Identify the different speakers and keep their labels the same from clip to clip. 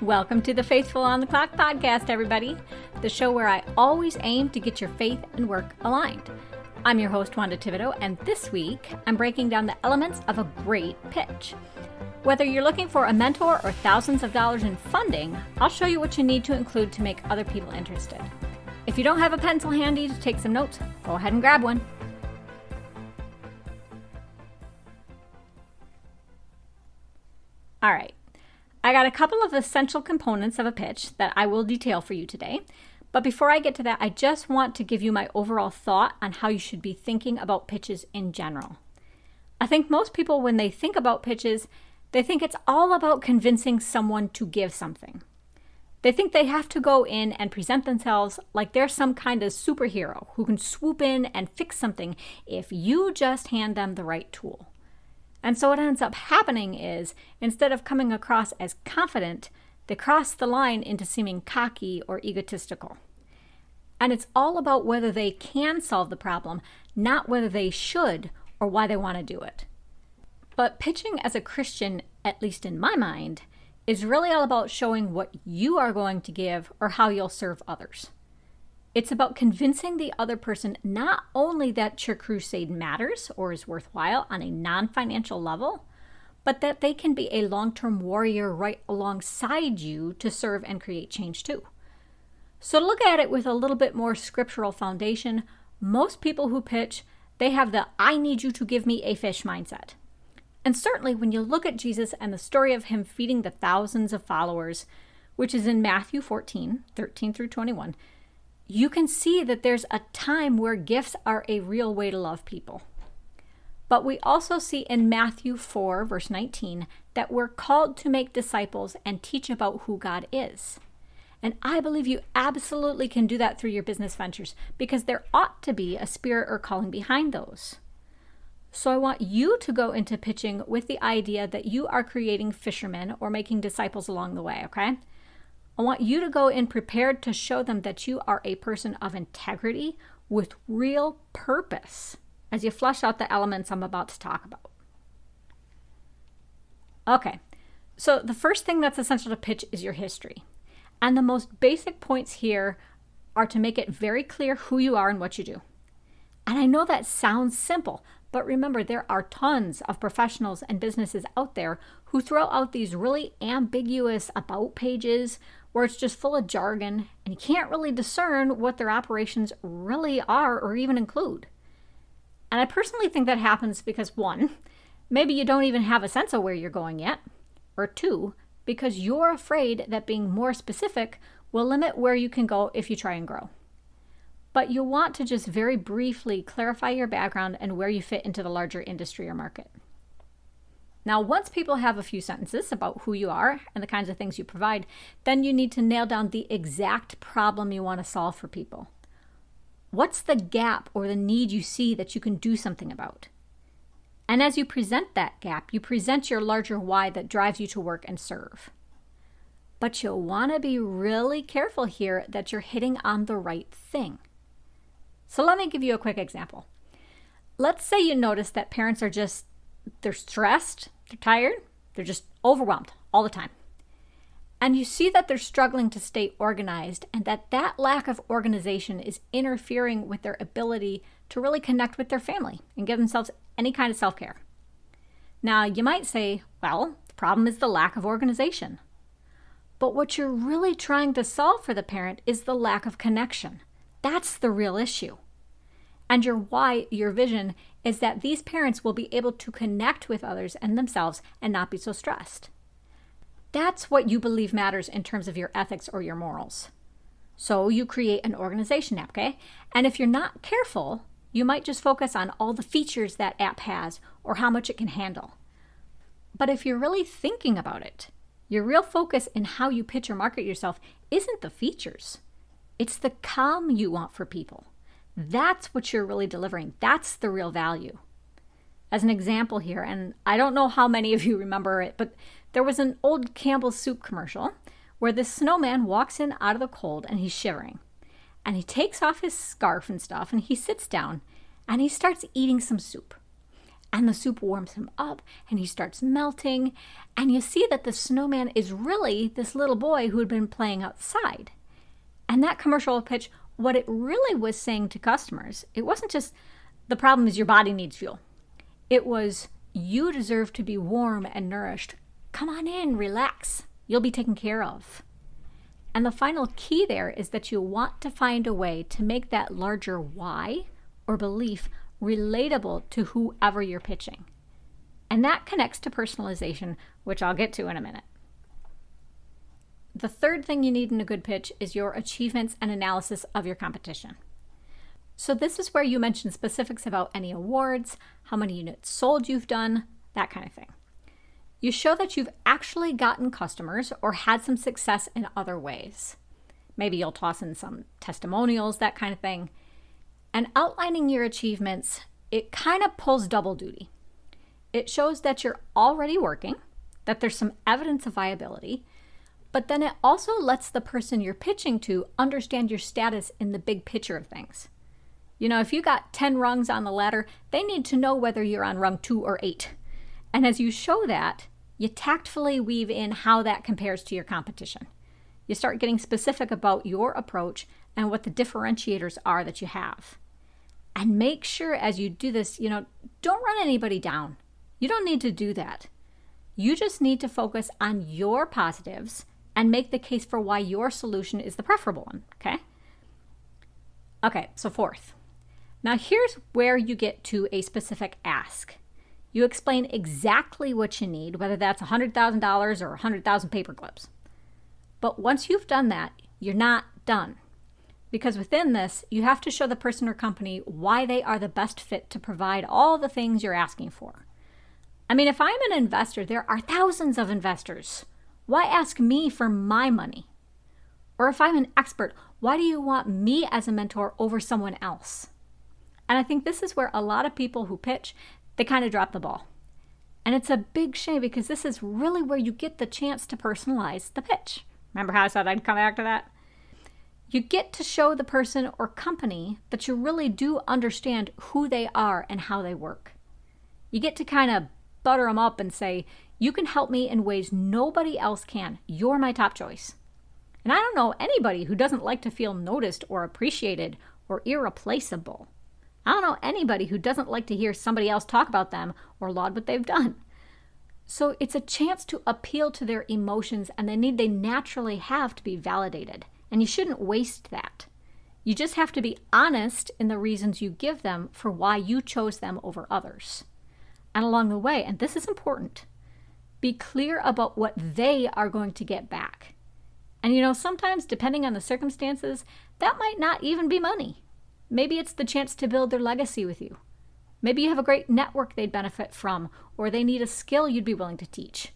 Speaker 1: Welcome to the Faithful on the Clock podcast, everybody. The show where I always aim to get your faith and work aligned. I'm your host, Wanda Thibodeau, and this week I'm breaking down the elements of a great pitch. Whether you're looking for a mentor or thousands of dollars in funding, I'll show you what you need to include to make other people interested. If you don't have a pencil handy to take some notes, go ahead and grab one. All right. I got a couple of essential components of a pitch that I will detail for you today. But before I get to that, I just want to give you my overall thought on how you should be thinking about pitches in general. I think most people, when they think about pitches, they think it's all about convincing someone to give something. They think they have to go in and present themselves like they're some kind of superhero who can swoop in and fix something if you just hand them the right tool. And so what ends up happening is, instead of coming across as confident, they cross the line into seeming cocky or egotistical. And it's all about whether they can solve the problem, not whether they should or why they want to do it. But pitching as a Christian, at least in my mind, is really all about showing what you are going to give or how you'll serve others. It's about convincing the other person not only that your crusade matters or is worthwhile on a non-financial level, but that they can be a long-term warrior right alongside you to serve and create change too. So to look at it with a little bit more scriptural foundation, most people who pitch, they have the "I need you to give me a fish" mindset. And certainly when you look at Jesus and the story of him feeding the thousands of followers, which is in Matthew 14, 13 through 21, you can see that there's a time where gifts are a real way to love people. But we also see in Matthew 4, verse 19, that we're called to make disciples and teach about who God is. And I believe you absolutely can do that through your business ventures because there ought to be a spirit or calling behind those. So I want you to go into pitching with the idea that you are creating fishermen or making disciples along the way, okay? I want you to go in prepared to show them that you are a person of integrity with real purpose as you flesh out the elements I'm about to talk about. Okay, so the first thing that's essential to pitch is your history. And the most basic points here are to make it very clear who you are and what you do. And I know that sounds simple, but remember there are tons of professionals and businesses out there who throw out these really ambiguous about pages where it's just full of jargon and you can't really discern what their operations really are or even include. And I personally think that happens because 1, maybe you don't even have a sense of where you're going yet, or 2, because you're afraid that being more specific will limit where you can go if you try and grow. But you want to just very briefly clarify your background and where you fit into the larger industry or market. Now, once people have a few sentences about who you are and the kinds of things you provide, then you need to nail down the exact problem you want to solve for people. What's the gap or the need you see that you can do something about? And as you present that gap, you present your larger why that drives you to work and serve. But you'll want to be really careful here that you're hitting on the right thing. So let me give you a quick example. Let's say you notice that parents are they're stressed, they're tired, they're just overwhelmed all the time. And you see that they're struggling to stay organized and that lack of organization is interfering with their ability to really connect with their family and give themselves any kind of self-care. Now, you might say, well, the problem is the lack of organization. But what you're really trying to solve for the parent is the lack of connection. That's the real issue. And your why, your vision, is that these parents will be able to connect with others and themselves and not be so stressed. That's what you believe matters in terms of your ethics or your morals. So you create an organization app, okay? And if you're not careful, you might just focus on all the features that app has or how much it can handle. But if you're really thinking about it, your real focus in how you pitch or market yourself isn't the features. It's the calm you want for people. That's what you're really delivering. That's the real value. As an example here, and I don't know how many of you remember it, but there was an old Campbell's soup commercial where this snowman walks in out of the cold and he's shivering. And he takes off his scarf and stuff and he sits down and he starts eating some soup. And the soup warms him up and he starts melting. And you see that the snowman is really this little boy who had been playing outside. And that commercial pitch, what it really was saying to customers, it wasn't just the problem is your body needs fuel. It was you deserve to be warm and nourished. Come on in, relax. You'll be taken care of. And the final key there is that you want to find a way to make that larger why or belief relatable to whoever you're pitching. And that connects to personalization, which I'll get to in a minute. The third thing you need in a good pitch is your achievements and analysis of your competition. So this is where you mention specifics about any awards, how many units sold you've done, that kind of thing. You show that you've actually gotten customers or had some success in other ways. Maybe you'll toss in some testimonials, that kind of thing. And outlining your achievements, it kind of pulls double duty. It shows that you're already working, that there's some evidence of viability, but then it also lets the person you're pitching to understand your status in the big picture of things. You know, if you got 10 rungs on the ladder, they need to know whether you're on rung 2 or 8. And as you show that, you tactfully weave in how that compares to your competition. You start getting specific about your approach and what the differentiators are that you have. And make sure as you do this, don't run anybody down. You don't need to do that. You just need to focus on your positives and make the case for why your solution is the preferable one, okay? Okay, so fourth. Now here's where you get to a specific ask. You explain exactly what you need, whether that's $100,000 or 100,000 paper clips. But once you've done that, you're not done. Because within this, you have to show the person or company why they are the best fit to provide all the things you're asking for. I mean, if I'm an investor, there are thousands of investors. Why ask me for my money? Or if I'm an expert, why do you want me as a mentor over someone else? And I think this is where a lot of people who pitch, they kind of drop the ball. And it's a big shame because this is really where you get the chance to personalize the pitch. Remember how I said I'd come back to that? You get to show the person or company that you really do understand who they are and how they work. You get to kind of butter them up and say, you can help me in ways nobody else can. You're my top choice. And I don't know anybody who doesn't like to feel noticed or appreciated or irreplaceable. I don't know anybody who doesn't like to hear somebody else talk about them or laud what they've done. So it's a chance to appeal to their emotions and the need they naturally have to be validated. And you shouldn't waste that. You just have to be honest in the reasons you give them for why you chose them over others. And along the way, and this is important, be clear about what they are going to get back. And sometimes, depending on the circumstances, that might not even be money. Maybe it's the chance to build their legacy with you. Maybe you have a great network they'd benefit from, or they need a skill you'd be willing to teach.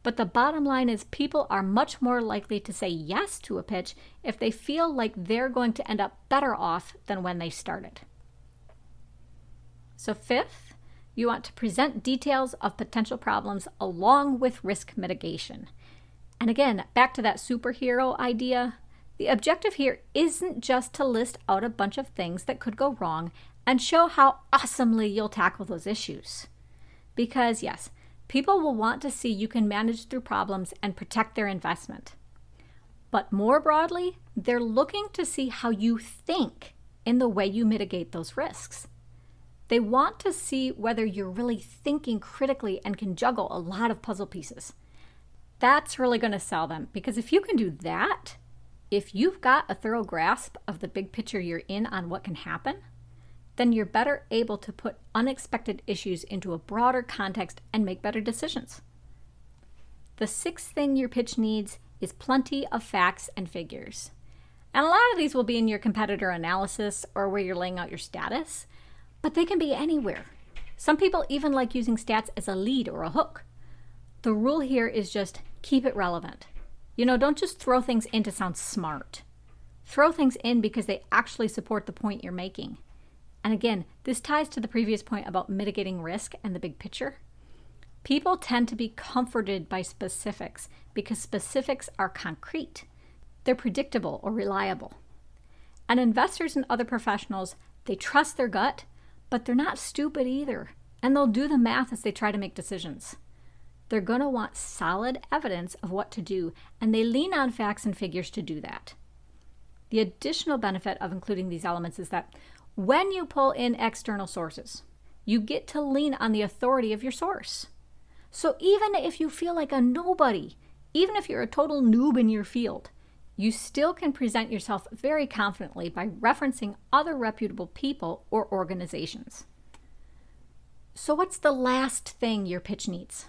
Speaker 1: But the bottom line is people are much more likely to say yes to a pitch if they feel like they're going to end up better off than when they started. So fifth, you want to present details of potential problems along with risk mitigation. And again, back to that superhero idea, the objective here isn't just to list out a bunch of things that could go wrong and show how awesomely you'll tackle those issues. Because yes, people will want to see you can manage through problems and protect their investment. But more broadly, they're looking to see how you think in the way you mitigate those risks. They want to see whether you're really thinking critically and can juggle a lot of puzzle pieces. That's really going to sell them, because if you can do that, if you've got a thorough grasp of the big picture you're in on what can happen, then you're better able to put unexpected issues into a broader context and make better decisions. The sixth thing your pitch needs is plenty of facts and figures. And a lot of these will be in your competitor analysis or where you're laying out your status, but they can be anywhere. Some people even like using stats as a lead or a hook. The rule here is just keep it relevant. Don't just throw things in to sound smart. Throw things in because they actually support the point you're making. And again, this ties to the previous point about mitigating risk and the big picture. People tend to be comforted by specifics because specifics are concrete. They're predictable or reliable. And investors and other professionals, they trust their gut, but they're not stupid either. and they'll do the math as they try to make decisions. They're going to want solid evidence of what to do, and they lean on facts and figures to do that. The additional benefit of including these elements is that when you pull in external sources, you get to lean on the authority of your source. So even if you feel like a nobody, even if you're a total noob in your field, you still can present yourself very confidently by referencing other reputable people or organizations. So what's the last thing your pitch needs?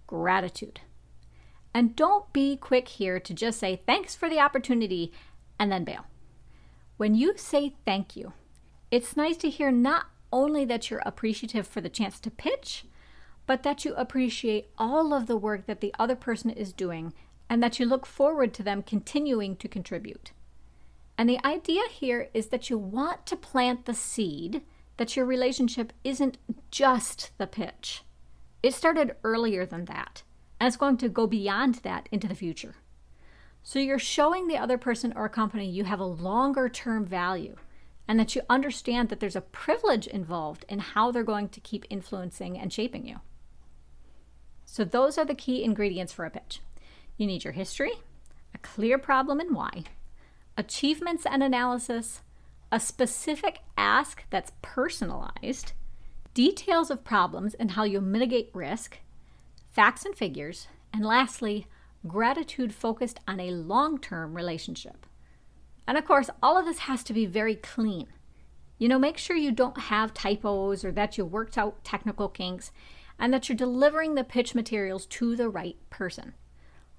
Speaker 1: Gratitude. And don't be quick here to just say thanks for the opportunity and then bail. When you say thank you, it's nice to hear not only that you're appreciative for the chance to pitch, but that you appreciate all of the work that the other person is doing and that you look forward to them continuing to contribute. And the idea here is that you want to plant the seed that your relationship isn't just the pitch. It started earlier than that, and it's going to go beyond that into the future. So you're showing the other person or company you have a longer-term value and that you understand that there's a privilege involved in how they're going to keep influencing and shaping you. So those are the key ingredients for a pitch. You need your history, a clear problem and why, achievements and analysis, a specific ask that's personalized, details of problems and how you'll mitigate risk, facts and figures, and lastly, gratitude focused on a long-term relationship. And of course, all of this has to be very clean. Make sure you don't have typos or that you worked out technical kinks and that you're delivering the pitch materials to the right person.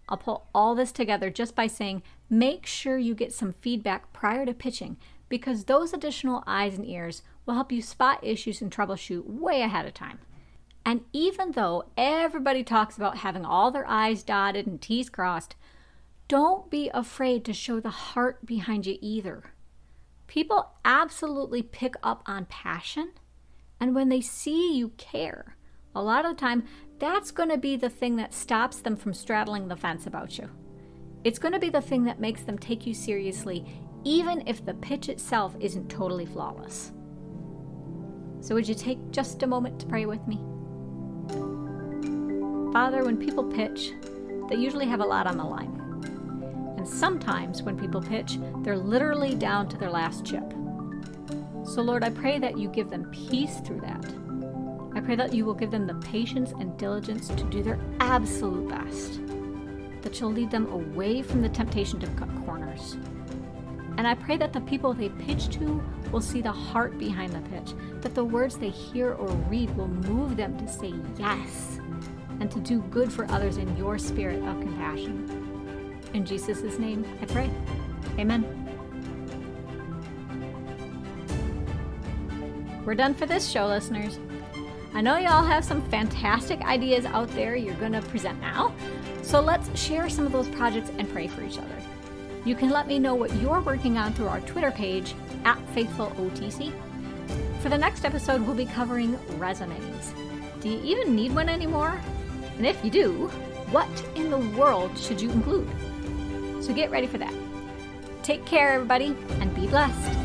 Speaker 1: I'll pull all this together just by saying, make sure you get some feedback prior to pitching because those additional eyes and ears will help you spot issues and troubleshoot way ahead of time. And even though everybody talks about having all their I's dotted and T's crossed, don't be afraid to show the heart behind you either. People absolutely pick up on passion, and when they see you care, a lot of the time, that's going to be the thing that stops them from straddling the fence about you. It's going to be the thing that makes them take you seriously, even if the pitch itself isn't totally flawless. So would you take just a moment to pray with me? Father, when people pitch, they usually have a lot on the line. And sometimes when people pitch, they're literally down to their last chip. So Lord, I pray that you give them peace through that. I pray that you will give them the patience and diligence to do their absolute best, that you'll lead them away from the temptation to cut corners. And I pray that the people they pitch to will see the heart behind the pitch, that the words they hear or read will move them to say yes and to do good for others in your spirit of compassion. In Jesus' name I pray. Amen. We're done for this show, listeners. I know you all have some fantastic ideas out there you're going to present now, so let's share some of those projects and pray for each other. You can let me know what you're working on through our Twitter page, @FaithfulOTC. For the next episode, we'll be covering resumes. Do you even need one anymore? And if you do, what in the world should you include? So get ready for that. Take care, everybody, and be blessed.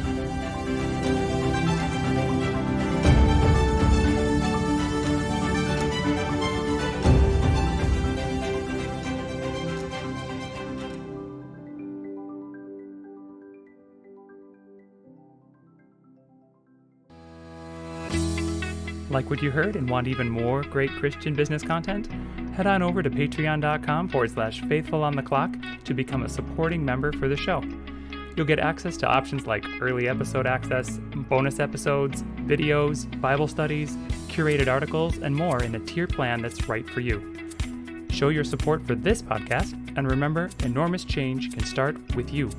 Speaker 2: Like what you heard and want even more great Christian business content? Head on over to patreon.com/faithfulonthe-clock to become a supporting member for the show. You'll get access to options like early episode access, bonus episodes, videos, Bible studies, curated articles, and more in a tier plan that's right for you. Show your support for this podcast, and remember, enormous change can start with you.